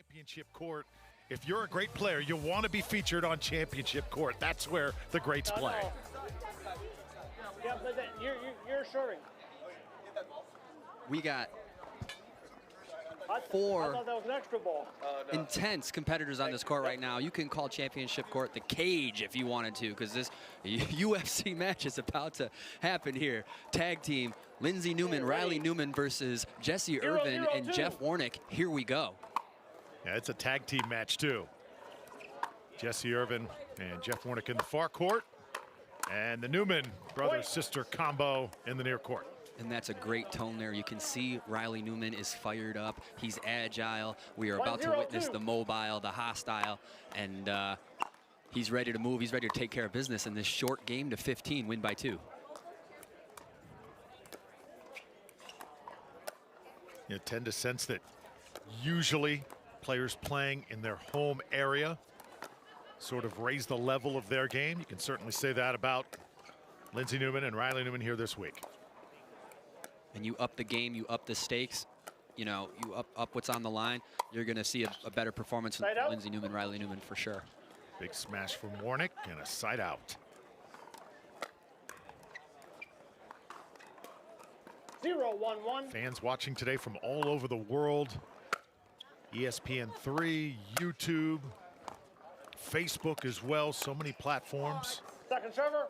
Championship court. If you're a great player, you want to be featured on championship court. That's where the greats play. Yeah, but you're shorting. We got I four thought that was an extra ball. intense competitors on this court right now. You can call championship court the cage if you wanted to, because this UFC match is about to happen here. Tag team, Lindsay Newman, Riley Newman versus Jessie Irvine and Jeff Warnick. Here we go. Yeah, it's a tag team match too. Jessie Irvine and Jeff Warnick in the far court, and the Newman brother-sister combo in the near court. And that's a great tone there. You can see Riley Newman is fired up. He's agile. We are about to witness the mobile, the hostile, and he's ready to move. He's ready to take care of business in this short game to 15, win by 2. You tend to sense that usually players playing in their home area sort of raise the level of their game. You can certainly say that about Lindsay Newman and Riley Newman here this week. And you up the game, you up the stakes, you know, you up what's on the line, you're going to see a better performance from Lindsay Newman, Riley Newman for sure. Big smash from Warnick and a side out. 0-1-1. Fans watching today from all over the world. ESPN3, YouTube, Facebook as well, so many platforms. Second server.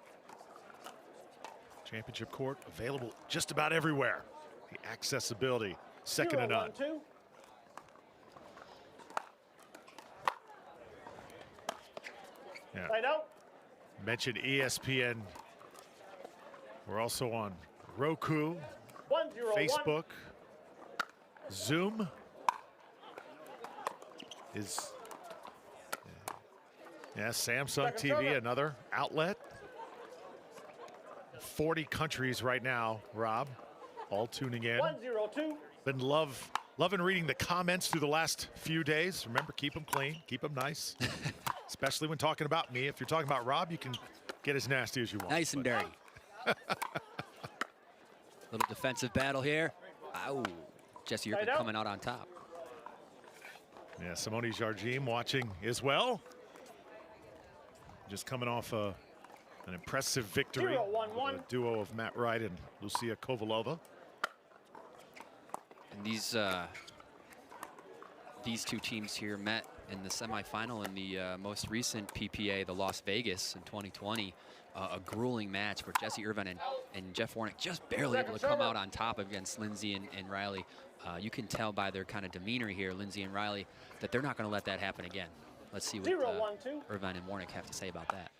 Championship court available just about everywhere. The accessibility, second to none. 0-1-2. Yeah. Side out. Mentioned ESPN. We're also on Roku, 1-0-1. Facebook, Zoom is, yeah, Samsung TV, another outlet. 40 countries right now, Rob, all tuning in. 1-0-2. Been loving reading the comments through the last few days. Remember, keep them clean, keep them nice, especially when talking about me. If you're talking about Rob, you can get as nasty as you want. Nice and dirty. Little defensive battle here. Ow. Jessie Irvine coming out on top. Yeah, Simone Jardim watching as well. Just coming off an impressive victory. 0-1-1. A duo of Matt Wright and Lucia Kovalova. And these two teams here met in the semifinal in the most recent PPA, the Las Vegas in 2020. A grueling match where Jessie Irvine and Jeff Warnick just barely able to come out on top against Lindsay and Riley. You can tell by their kind of demeanor here, Lindsay and Riley, that they're not going to let that happen again. Let's see what Irvine and Warnick have to say about that.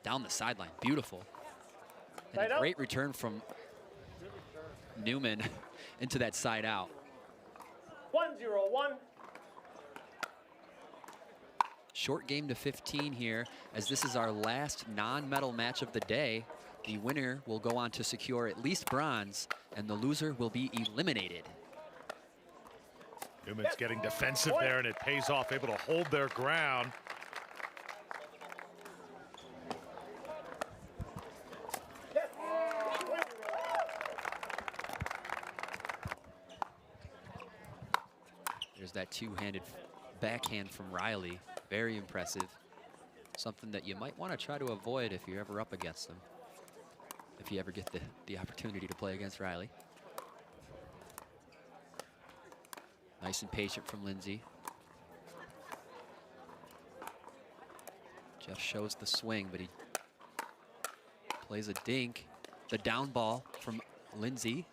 Down the sideline, beautiful. And a great return from Newman into that side out. 1-0-1. Short game to 15 here, as this is our last non-medal match of the day. The winner will go on to secure at least bronze, and the loser will be eliminated. Newman's getting defensive there, and it pays off, able to hold their ground. There's that two-handed backhand from Riley. Very impressive. Something that you might want to try to avoid if you're ever up against them. If you ever get the opportunity to play against Riley. Nice and patient from Lindsay. Jeff shows the swing, but he plays a dink. The down ball from Lindsay.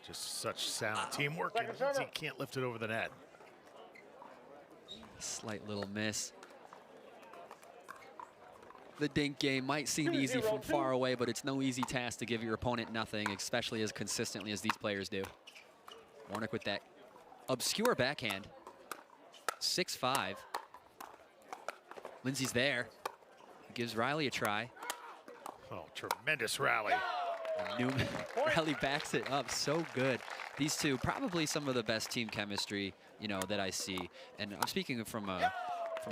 Just such sound teamwork, and Lindsay can't lift it over the net. Slight little miss. The dink game might seem easy from far away, but it's no easy task to give your opponent nothing, especially as consistently as these players do. Warnick with that obscure backhand. 6-5. Lindsay's there. Gives Riley a try. Oh, tremendous rally. Newman, Riley backs it up so good. These two, probably some of the best team chemistry, you know, that I see. And I'm speaking from a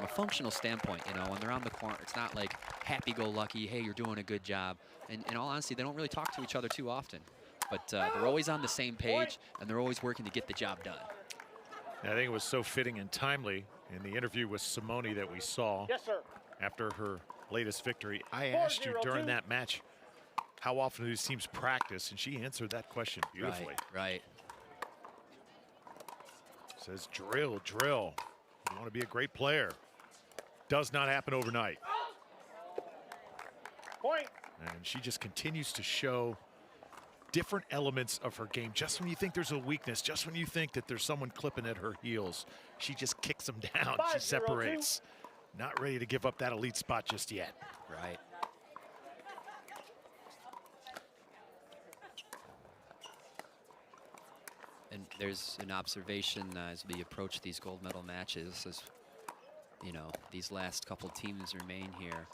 functional standpoint, you know, when they're on the court, it's not like happy-go-lucky, hey, you're doing a good job. And in all honesty, they don't really talk to each other too often. But they're always on the same page, and they're always working to get the job done. I think it was so fitting and timely in the interview with Simone that we saw Yes, sir. after her latest victory. I asked you during that match, how often do these teams practice? And she answered that question beautifully. Right. Says drill, drill. You want to be a great player. Does not happen overnight. Point. And she just continues to show different elements of her game. Just when you think there's a weakness, just when you think that there's someone clipping at her heels, she just kicks them down. She separates. Not ready to give up that elite spot just yet. Right. And there's an observation as we approach these gold medal matches, as you know, these last couple teams remain here.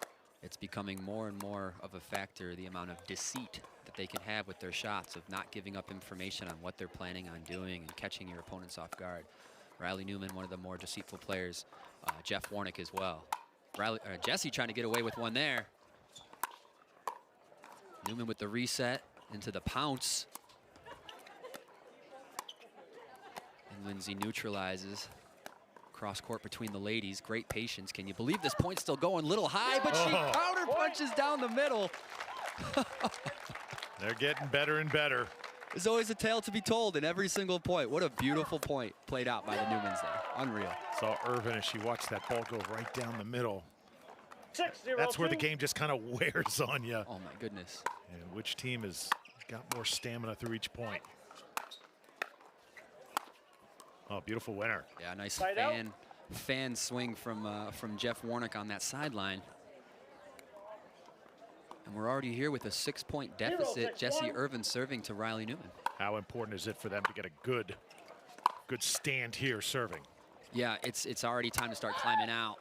It's becoming more and more of a factor, the amount of deceit that they can have with their shots, of not giving up information on what they're planning on doing and catching your opponents off guard. Riley Newman, one of the more deceitful players. Jeff Warnick as well. Jessie trying to get away with one there. Newman with the reset into the pounce. And Lindsay neutralizes. Cross court between the ladies. Great patience. Can you believe this point's still going a little high, but she counter punches down the middle. They're getting better and better. There's always a tale to be told in every single point. What a beautiful point played out by the Newmans there. Unreal. Saw Irvine as she watched that ball go right down the middle. 6-0. That's where the game just kind of wears on you. Oh my goodness. And which team has got more stamina through each point. Oh, beautiful winner. Yeah, nice Side fan swing from Jeff Warnick on that sideline. And we're already here with a 6-point deficit. Jessie Irvine serving to Riley Newman. How important is it for them to get a good stand here serving? Yeah, it's already time to start climbing out.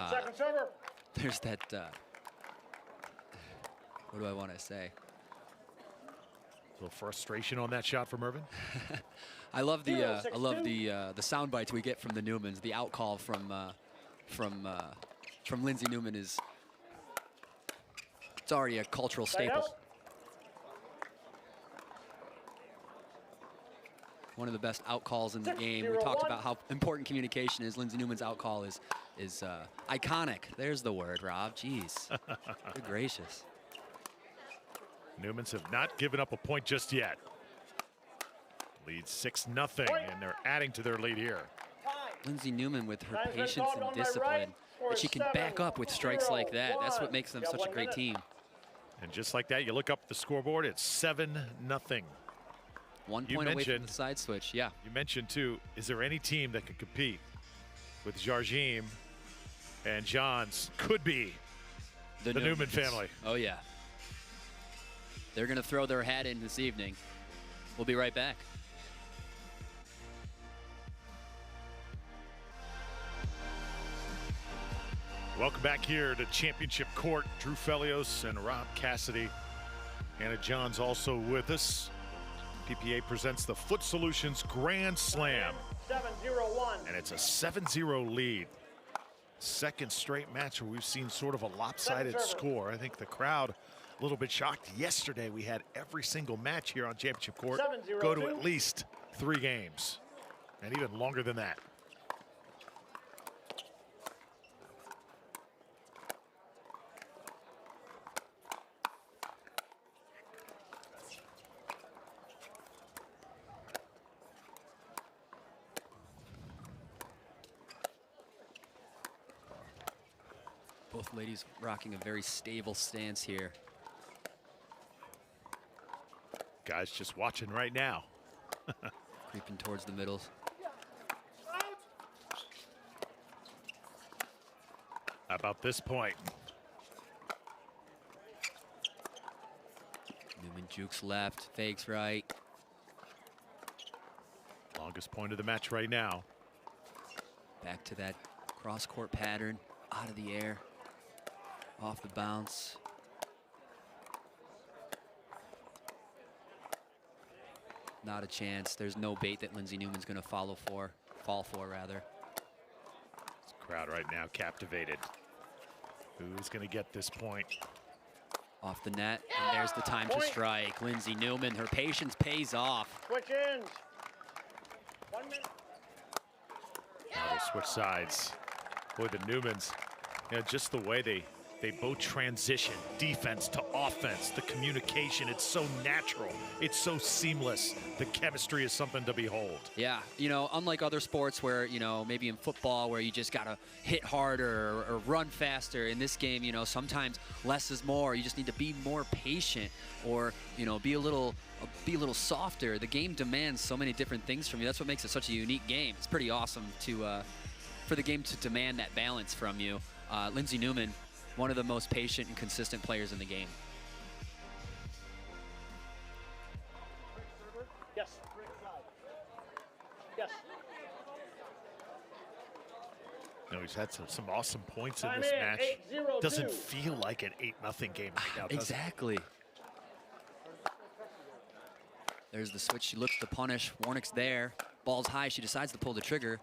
Second server. There's that, what do I want to say? A little frustration on that shot from Irvine. I love the sound bites we get from the Newmans. The out call from Lindsay Newman is, it's already a cultural staple. One of the best out calls in the game. We talked about how important communication is. Lindsay Newman's out call is iconic. There's the word, Rob. Jeez. Good gracious. Newmans have not given up a point just yet. Lead 6-0, and they're adding to their lead here. Lindsay Newman with her patience and discipline, that she can back up with strikes like that. That's what makes them such a great team. And just like that, you look up the scoreboard, it's 7-0. 1 point away from the side switch, yeah. You mentioned, too, is there any team that can compete with Jardim and Johns? Could be the Newman family. Oh, yeah. They're going to throw their hat in this evening. We'll be right back. Welcome back here to Championship Court. Drew Felios and Rob Cassidy. Hannah Johns also with us. PPA presents the Foot Solutions Grand Slam. 7-0-1. And it's a 7-0 lead. Second straight match where we've seen sort of a lopsided score. I think the crowd a little bit shocked. Yesterday we had every single match here on Championship Court go to at least 3 games. And even longer than that. Both ladies rocking a very stable stance here. Guys just watching right now. Creeping towards the middles. How about this point? Newman jukes left, fakes right. Longest point of the match right now. Back to that cross-court pattern, out of the air, off the bounce. Not a chance. There's no bait that Lindsay Newman's going to fall for, rather. This crowd right now captivated. Who's going to get this point? Off the net, and there's the time to strike. Lindsay Newman, her patience pays off. Switch ends. 1 minute. Now they'll switch sides. Boy, the Newmans, just the way they both transition defense to offense, the communication, it's so natural, it's so seamless. The chemistry is something to behold. Yeah, unlike other sports where, maybe in football where you just got to hit harder or run faster, in this game, sometimes less is more. You just need to be more patient or, be a little softer. The game demands so many different things from you. That's what makes it such a unique game. It's pretty awesome for the game to demand that balance from you. Lindsay Newman, one of the most patient and consistent players in the game. Yes. Yes. He's had some awesome points in this match. Doesn't feel like an 8-0 game right now, does exactly. There's the switch. She looks to punish. Warnick's there. Ball's high. She decides to pull the trigger.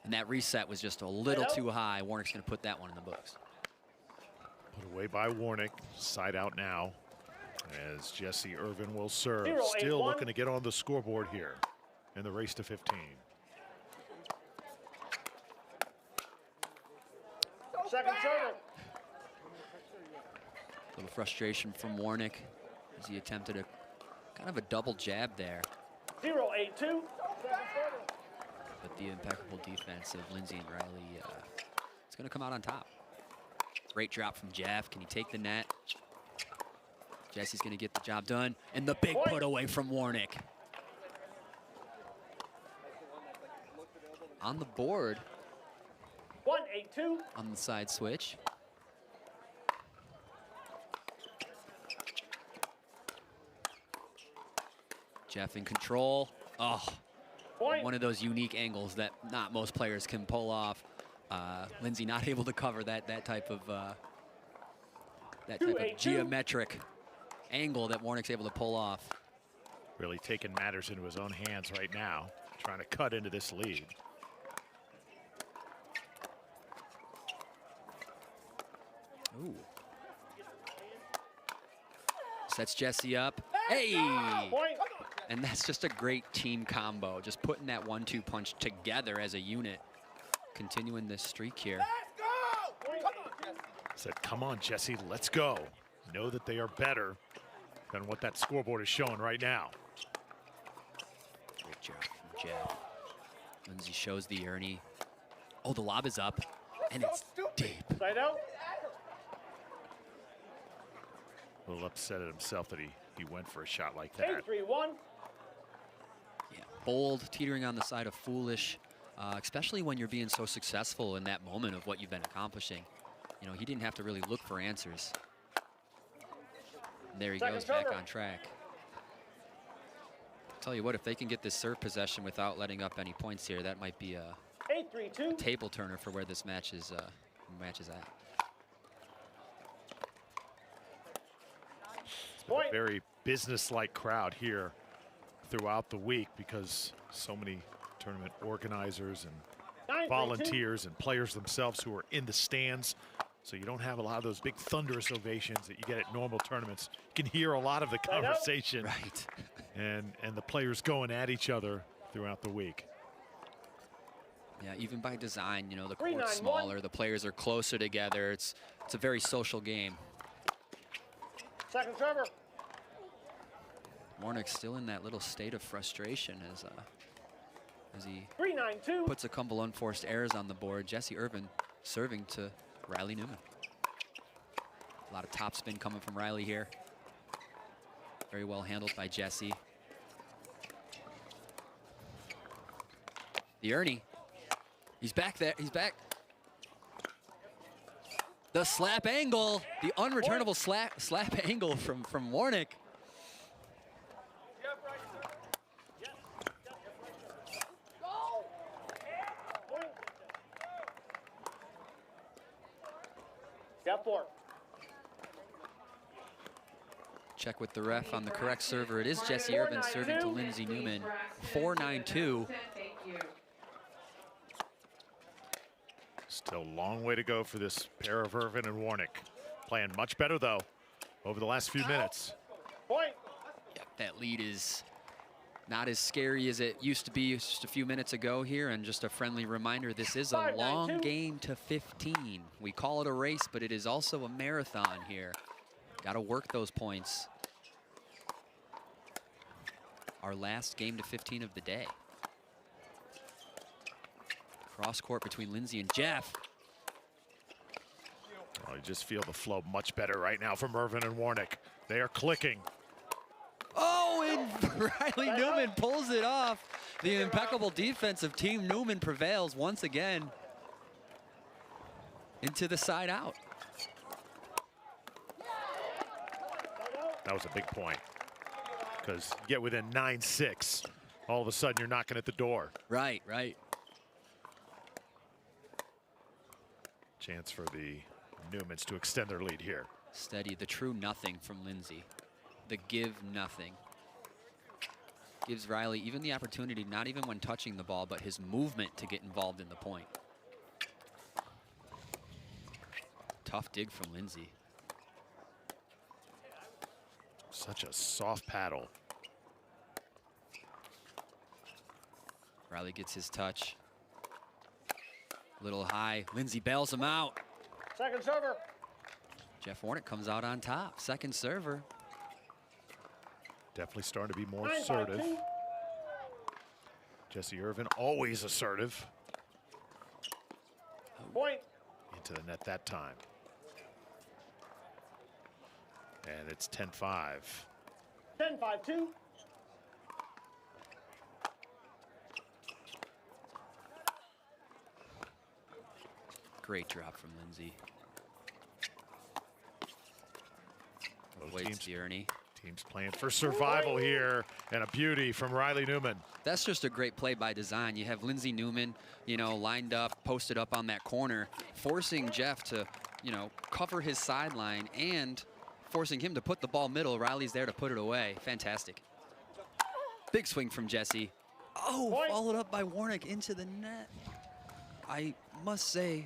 And that reset was just a little too high. Warnick's going to put that one in the books. Put away by Warnick. Side out now as Jessie Irvine will serve. Still looking to get on the scoreboard here in the race to 15. Second server. A little frustration from Warnick as he attempted kind of a double jab there. 0-8-2. But the impeccable defense of Lindsay and Riley is going to come out on top. Great drop from Jeff. Can he take the net? Jessie's going to get the job done. And the big put away from Warnick. On the board. 1-8-2. On the side switch. Jeff in control. Oh, one of those unique angles that not most players can pull off. Lindsay not able to cover that type of geometric angle that Warnick's able to pull off. Really taking matters into his own hands right now, trying to cut into this lead. Ooh. Sets Jessie up. Hey! And that's just a great team combo. Just putting that 1-2 punch together as a unit. Continuing this streak here. Said, come on, Jessie, let's go. Know that they are better than what that scoreboard is showing right now. Great job from Jeff. Lindsay shows the Ernie. Oh, the lob is up, and it's deep. Side out. A little upset at himself that he went for a shot like that. 8-3-1. Yeah, bold, teetering on the side of foolish, especially when you're being so successful in that moment of what you've been accomplishing. He didn't have to really look for answers. And there he goes back on track. Tell you what, if they can get this serve possession without letting up any points here, that might be a 8-3-2. table turner for where this match is at. It's been a very business-like crowd here throughout the week because so many tournament organizers and volunteers and players themselves who are in the stands. So you don't have a lot of those big thunderous ovations that you get at normal tournaments. You can hear a lot of the conversation, right? and the players going at each other throughout the week. Yeah, even by design, the court's smaller, the players are closer together. It's a very social game. Second server. Warnick still in that little state of frustration as he 3-9-2. puts a couple unforced errors on the board. Jessie Irvine serving to Riley Newman. A lot of topspin coming from Riley here. Very well handled by Jessie. The Ernie. He's back there. He's back. The slap angle. The unreturnable slap angle from Warnick. Check with the ref on the correct server. It is Jessie Irvine serving to Lindsay Newman. 4-9-2. Still a long way to go for this pair of Irvine and Warnick. Playing much better, though, over the last few minutes. Yep, that lead is Not as scary as it used to be just a few minutes ago here, and just a friendly reminder, this is a 5-9-2. long game to 15. We call it a race, but it is also a marathon here. Got to work those points. Our last game to 15 of the day. Cross court between Lindsay and Jeff. Oh, you just feel the flow much better right now from Irvine and Warnick. They are clicking. Oh, and Riley Newman pulls it off. The impeccable defense of Team Newman prevails once again into the side out. That was a big point, because you get within 9-6, all of a sudden you're knocking at the door. Right, right. Chance for the Newmans to extend their lead here. Steady, the true nothing from Lindsay. The give nothing. Gives Riley even the opportunity, not even when touching the ball, but his movement to get involved in the point. Tough dig from Lindsay. Such a soft paddle. Riley gets his touch. A little high. Lindsay bails him out. Second server. Jeff Warnick comes out on top. Second server. Definitely starting to be more 9-5-2. assertive. Jessie Irvine, always assertive. Point. Into the net that time. And it's 10-5. 10-5-2. Great drop from Lindsay. Those Waits the Ernie. Teams playing for survival here, and a beauty from Riley Newman. That's just a great play by design. You have Lindsay Newman, you know, lined up, posted up on that corner, forcing Jeff to, you know, cover his sideline and forcing him to put the ball middle. Riley's there to put it away. Fantastic. Big swing from Jessie. Oh, Point. followed up by Warnick into the net. I must say,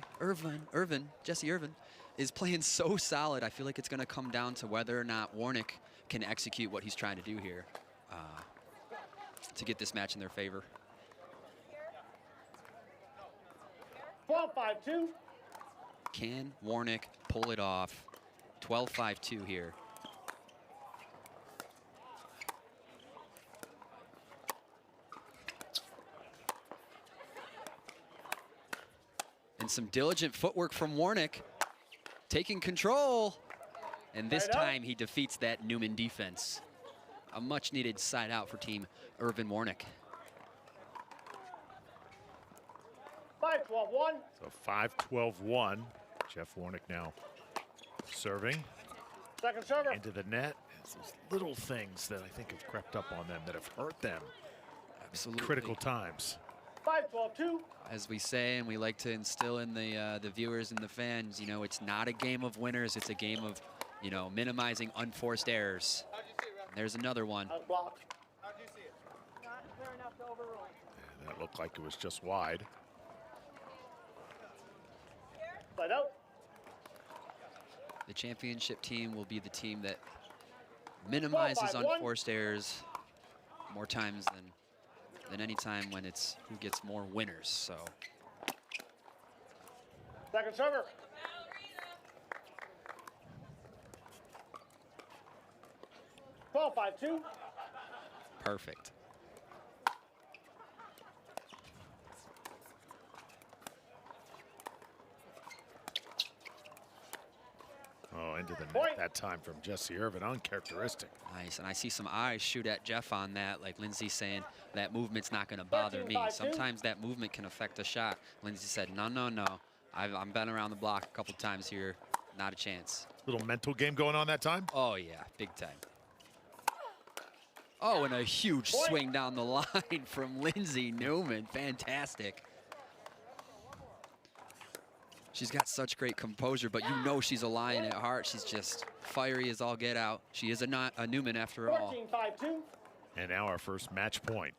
Jessie Irvine, is playing so solid. I feel like it's going to come down to whether or not Warnick can execute what he's trying to do here to get this match in their favor. 12-5-2. Can Warnick pull it off? 12-5-2 here. And some diligent footwork from Warnick, taking control. And this time he defeats that Newman defense. A much needed side out for Team Irvine Warnick. 5-12-1. So 5-12-1. Jeff Warnick now serving Second server. into the net. It's those little things that I think have crept up on them that have hurt them. Absolutely. Critical times. 5-12-2. As we say, and we like to instill in the viewers and the fans, you know, it's not a game of winners. It's a game of, you know, minimizing unforced errors. And there's another one. Block. How'd you see it? Not clear enough to overrule. And that looked like it was just wide. Side out. The championship team will be the team that minimizes 12-5-1. unforced errors more times than any time when it's who gets more winners. So Second server. Ball 5-2. perfect. Oh, into the net Point. that time from Jessie Irvine, uncharacteristic. Nice, and I see some eyes shoot at Jeff on that, like Lindsay saying that movement's not going to bother me. 13-5-2. Sometimes that movement can affect a shot. Lindsay said, no, no, no. I've been around the block a couple times here. Not a chance. Little mental game going on that time. Oh, yeah, big time. Oh, and a huge Point. swing down the line from Lindsay Newman. Fantastic. She's got such great composure, but you know she's a lion at heart. She's just fiery as all get out. She is a Newman after all. 14-5-2. And now our first match point,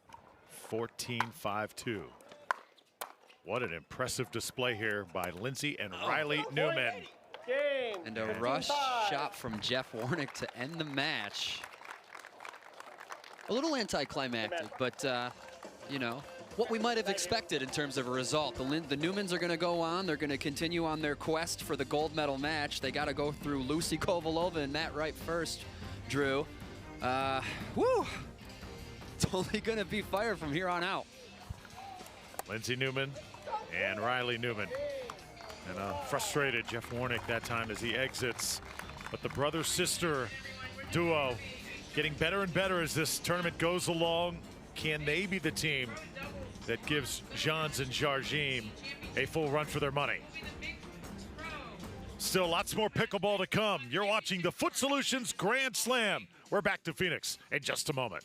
14-5-2. What an impressive display here by Lindsay and Riley Newman. Game. And a 15-5. rush shot from Jeff Warnick to end the match. A little anticlimactic, but you know, what we might have expected in terms of a result. The Newmans are going to go on. They're going to continue on their quest for the gold medal match. They got to go through Lucy Kovalova and Matt Wright first, Drew. Woo! It's only going to be fire from here on out. Lindsay Newman and Riley Newman. And a frustrated Jeff Warnick that time as he exits. But the brother-sister duo getting better and better as this tournament goes along. Can they be the team that gives Jans and Jardim a full run for their money? Still lots more pickleball to come. You're watching the Foot Solutions Grand Slam. We're back to Phoenix in just a moment.